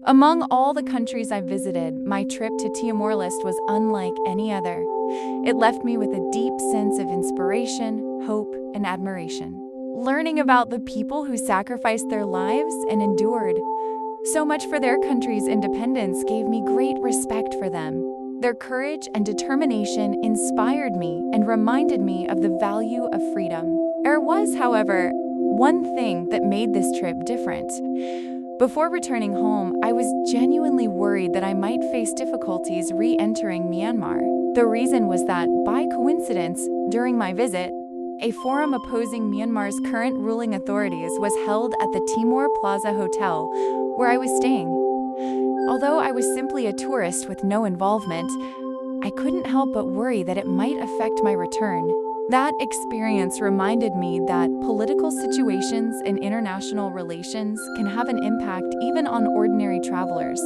Among all the countries I visited, my trip to Timor-Leste was unlike any other. It left me with a deep sense of inspiration, hope, and admiration. Learning about the people who sacrificed their lives and endured so much for their country's independence gave me great respect for them. Their courage and determination inspired me and reminded me of the value of freedom. There was, however, one thing that made this trip different. Before returning home, I was genuinely worried that I might face difficulties re-entering Myanmar. The reason was that, by coincidence, during my visit, a forum opposing Myanmar's current ruling authorities was held at the Timor Plaza Hotel, where I was staying. Although I was simply a tourist with no involvement, I couldn't help but worry that it might affect my return. That experience reminded me that political situations and international relations can have an impact even on ordinary travelers.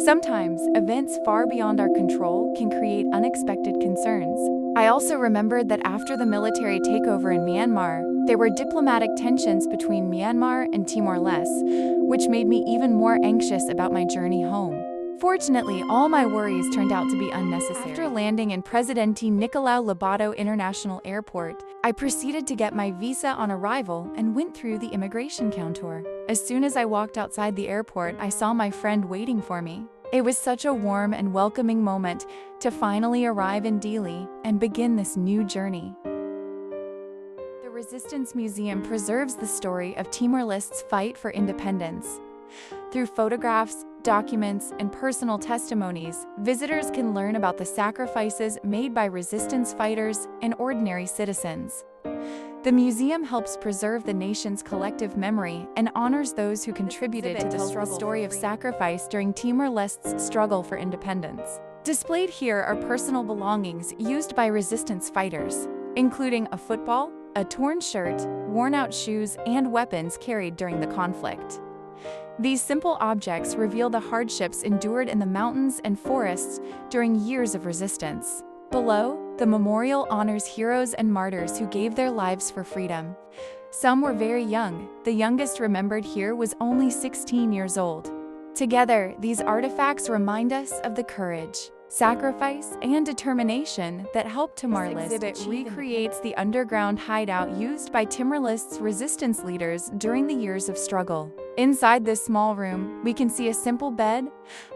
Sometimes, events far beyond our control can create unexpected concerns. I also remembered that after the military takeover in Myanmar, there were diplomatic tensions between Myanmar and Timor-Leste, which made me even more anxious about my journey home. Fortunately, all my worries turned out to be unnecessary. After landing in Presidente Nicolau Lobato International Airport, I proceeded to get my visa on arrival and went through the immigration counter. As soon as I walked outside the airport, I saw my friend waiting for me. It was such a warm and welcoming moment to finally arrive in Dili and begin this new journey. The Resistance Museum preserves the story of Timor-Leste's fight for independence. Through photographs, documents, and personal testimonies, visitors can learn about the sacrifices made by resistance fighters and ordinary citizens. The museum helps preserve the nation's collective memory and honors those who contributed to the story of sacrifice during Timor-Leste's struggle for independence. Displayed here are personal belongings used by resistance fighters, including a football, a torn shirt, worn-out shoes, and weapons carried during the conflict. These simple objects reveal the hardships endured in the mountains and forests during years of resistance. Below, the memorial honors heroes and martyrs who gave their lives for freedom. Some were very young. The youngest remembered here was only 16 years old. Together, these artifacts remind us of the courage, sacrifice, and determination that helped Timor-Leste. This exhibit recreates the underground hideout used by Timor-Leste's resistance leaders during the years of struggle. Inside this small room, we can see a simple bed,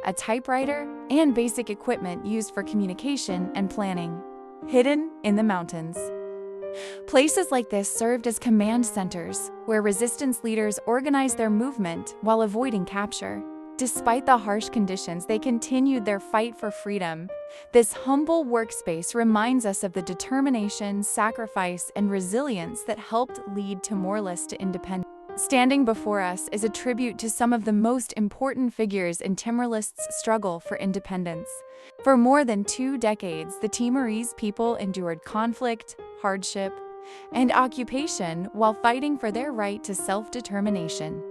a typewriter, and basic equipment used for communication and planning, hidden in the mountains. Places like this served as command centers, where resistance leaders organized their movement while avoiding capture. Despite the harsh conditions, they continued their fight for freedom. This humble workspace reminds us of the determination, sacrifice, and resilience that helped lead Timor-Leste to independence. Standing before us is a tribute to some of the most important figures in Timor-Leste's struggle for independence. For more than 2 decades, the Timorese people endured conflict, hardship, and occupation while fighting for their right to self-determination.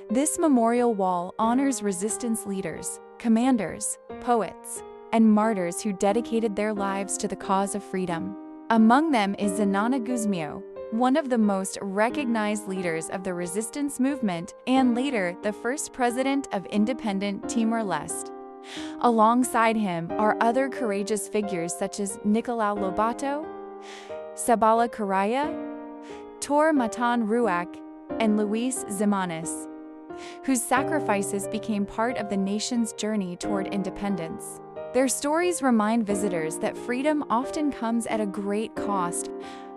This memorial wall honors resistance leaders, commanders, poets, and martyrs who dedicated their lives to the cause of freedom. Among them is Zanana Guzmão, one of the most recognized leaders of the resistance movement and later the first president of independent Timor-Leste. Alongside him are other courageous figures such as Nicolau Lobato, Sabala Karaya, Tor Matan Ruak, and Luis Zimanes, whose sacrifices became part of the nation's journey toward independence. Their stories remind visitors that freedom often comes at a great cost.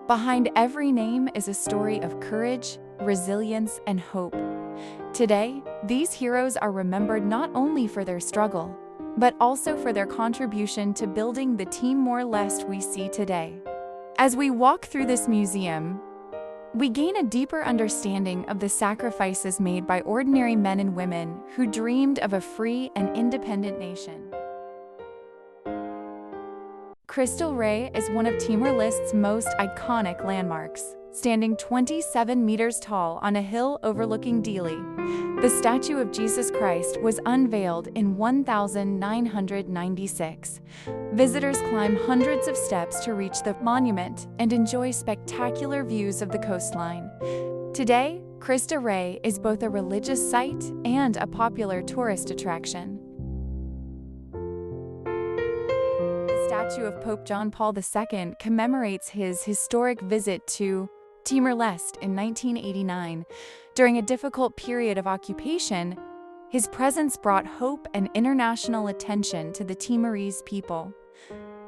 Behind every name is a story of courage, resilience, and hope. Today, these heroes are remembered not only for their struggle, but also for their contribution to building the Timor-Leste we see today. As we walk through this museum, we gain a deeper understanding of the sacrifices made by ordinary men and women who dreamed of a free and independent nation. Christo Rei is one of Timor-Leste's most iconic landmarks. Standing 27 meters tall on a hill overlooking Dili, the statue of Jesus Christ was unveiled in 1996. Visitors climb hundreds of steps to reach the monument and enjoy spectacular views of the coastline. Today, Christo Rei is both a religious site and a popular tourist attraction. The statue of Pope John Paul II commemorates his historic visit to Timor-Leste in 1989. During a difficult period of occupation, his presence brought hope and international attention to the Timorese people.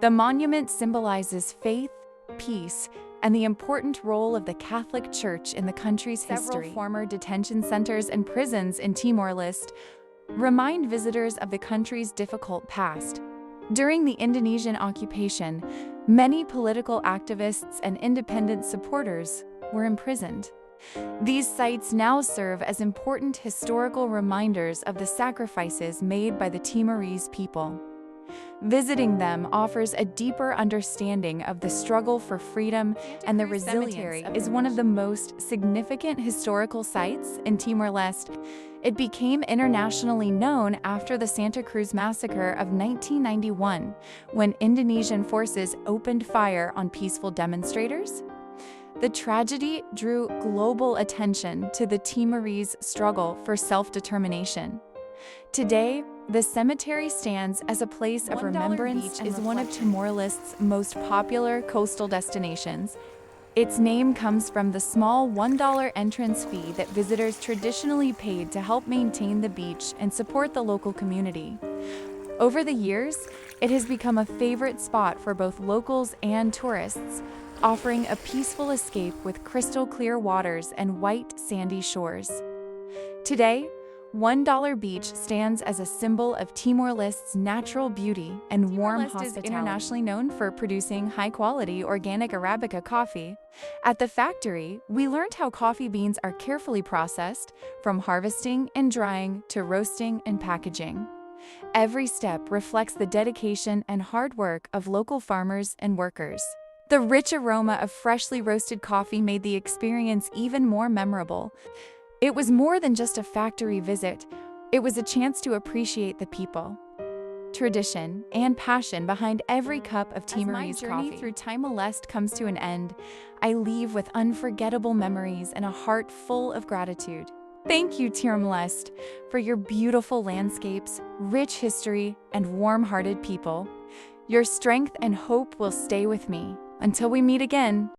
The monument symbolizes faith, peace, and the important role of the Catholic Church in the country's history. Several former detention centers and prisons in Timor-Leste remind visitors of the country's difficult past. During the Indonesian occupation, many political activists and independent supporters were imprisoned. These sites now serve as important historical reminders of the sacrifices made by the Timorese people. Visiting them offers a deeper understanding of the struggle for freedom and the resilience. Is one of the most significant historical sites in Timor-Leste. It became internationally known after the Santa Cruz massacre of 1991, when Indonesian forces opened fire on peaceful demonstrators. The tragedy drew global attention to the Timorese struggle for self-determination. Today, the cemetery stands as a place of remembrance and is one of Timor-Leste's most popular coastal destinations. Its name comes from the small $1 entrance fee that visitors traditionally paid to help maintain the beach and support the local community. Over the years, it has become a favorite spot for both locals and tourists, offering a peaceful escape with crystal clear waters and white, sandy shores. Today, $1 Beach stands as a symbol of Timor-Leste's natural beauty and warm hospitality. Timor-Leste is internationally known for producing high-quality organic Arabica coffee. At the factory, we learned how coffee beans are carefully processed, from harvesting and drying to roasting and packaging. Every step reflects the dedication and hard work of local farmers and workers. The rich aroma of freshly roasted coffee made the experience even more memorable. It was more than just a factory visit. It was a chance to appreciate the people, tradition, and passion behind every cup of Timorese coffee. As my journey through Timor-Leste comes to an end, I leave with unforgettable memories and a heart full of gratitude. Thank you, Timor-Leste, for your beautiful landscapes, rich history, and warm-hearted people. Your strength and hope will stay with me until we meet again.